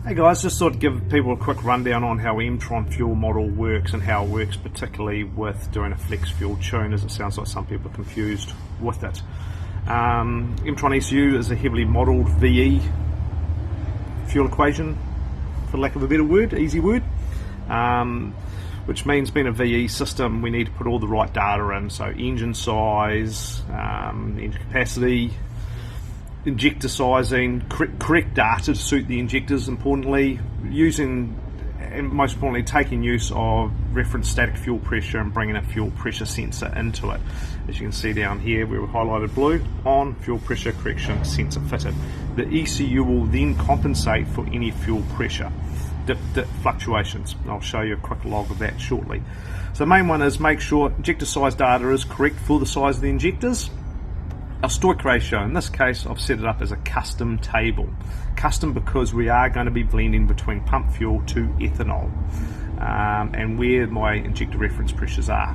Hey guys, just thought to give people a quick rundown on how M-tron fuel model works and how it works particularly with doing a flex fuel tune, as it sounds like some people are confused with it. M-tron ECU is a heavily modelled VE fuel equation, for lack of a better word, easy word, which means being a VE system we need to put all the right data in, so engine size, engine capacity, injector sizing, correct data to suit the injectors, importantly, using and most importantly taking use of reference static fuel pressure and bringing a fuel pressure sensor into it. As you can see down here where we've highlighted blue, on fuel pressure correction sensor fitted. The ECU will then compensate for any fuel pressure dip fluctuations. I'll show you a quick log of that shortly. So the main one is make sure injector size data is correct for the size of the injectors. Our stoich ratio, in this case I've set it up as a custom table. Custom because we are going to be blending between pump fuel to ethanol and where my injector reference pressures are.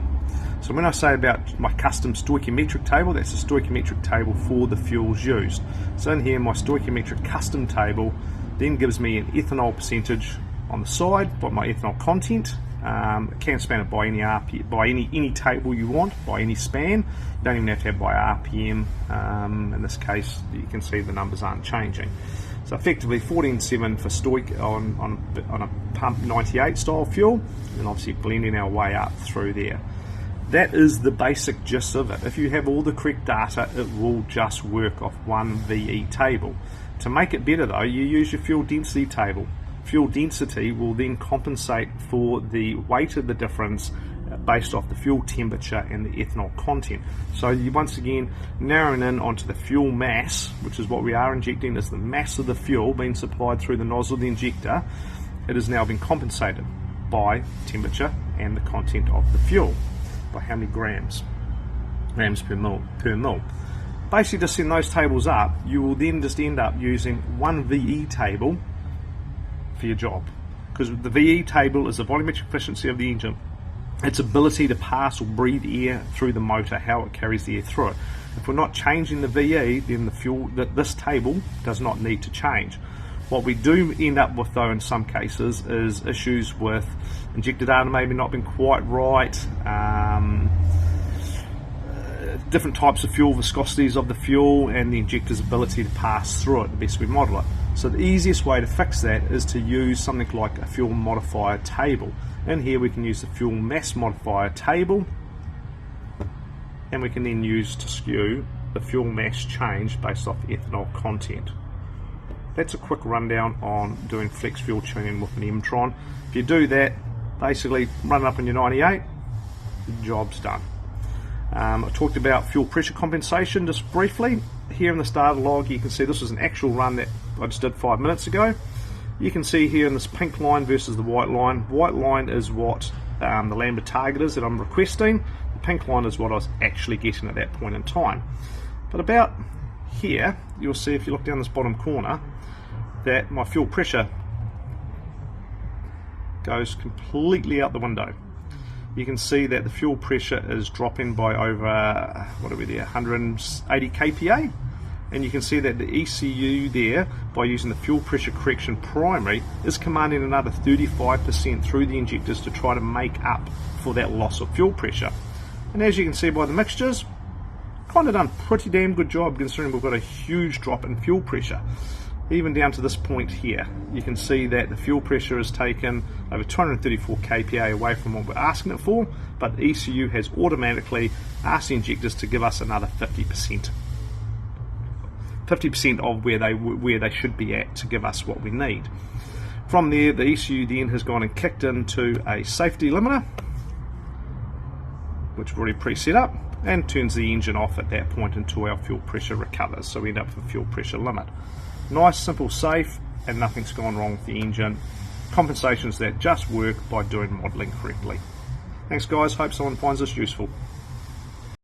So when I say about my custom stoichiometric table, that's a stoichiometric table for the fuels used. So in here my stoichiometric custom table then gives me an ethanol percentage on the side, by my ethanol content. It can span it by any RPM, by any table you want, by any span. You don't even have to have by RPM. In this case, you can see the numbers aren't changing. So effectively 14.7 for stoich on a pump 98 style fuel, and obviously blending our way up through there. That is the basic gist of it. If you have all the correct data, it will just work off one VE table. To make it better though, you use your fuel density table. Fuel density will then compensate for the weight of the difference based off the fuel temperature and the ethanol content. So you once again narrowing in onto the fuel mass, which is what we are injecting, is the mass of the fuel being supplied through the nozzle of the injector. It has now been compensated by temperature and the content of the fuel, by how many grams per mil. Basically, to send those tables up, you will then just end up using one VE table for your job, because the VE table is the volumetric efficiency of the engine, its ability to pass or breathe air through the motor, how it carries the air through it. If we're not changing the VE, then the fuel, this table does not need to change. What we do end up with though in some cases is issues with injector data maybe not being quite right, different types of fuel, viscosities of the fuel, and the injector's ability to pass through it the best we model it. So the easiest way to fix that is to use something like a fuel modifier table. In here we can use the fuel mass modifier table, and we can then use to skew the fuel mass change based off ethanol content. That's a quick rundown on doing flex fuel tuning with an M-tron. If you do that, basically run it up in your 98, the job's done. I talked about fuel pressure compensation just briefly. Here in the starter log you can see this was an actual run that I just did 5 minutes ago. You can see here in this pink line versus the white line. White line is what the Lambda target is that I'm requesting. The pink line is what I was actually getting at that point in time. But about here you'll see, if you look down this bottom corner, that my fuel pressure goes completely out the window. You can see that the fuel pressure is dropping by over, what are we there, 180 kPa, and you can see that the ECU there, by using the fuel pressure correction primary, is commanding another 35% through the injectors to try to make up for that loss of fuel pressure. And as you can see by the mixtures, kind of done a pretty damn good job considering we've got a huge drop in fuel pressure. Even down to this point here, you can see that the fuel pressure has taken over 234 kPa away from what we're asking it for, but the ECU has automatically asked the injectors to give us another 50% of where they should be at to give us what we need. From there, the ECU then has gone and kicked into a safety limiter, which we've already pre-set up, and turns the engine off at that point until our fuel pressure recovers, so we end up with a fuel pressure limit. Nice, simple, safe, and nothing's gone wrong with the engine. Compensations that just work by doing modelling correctly. Thanks guys, hope someone finds this useful.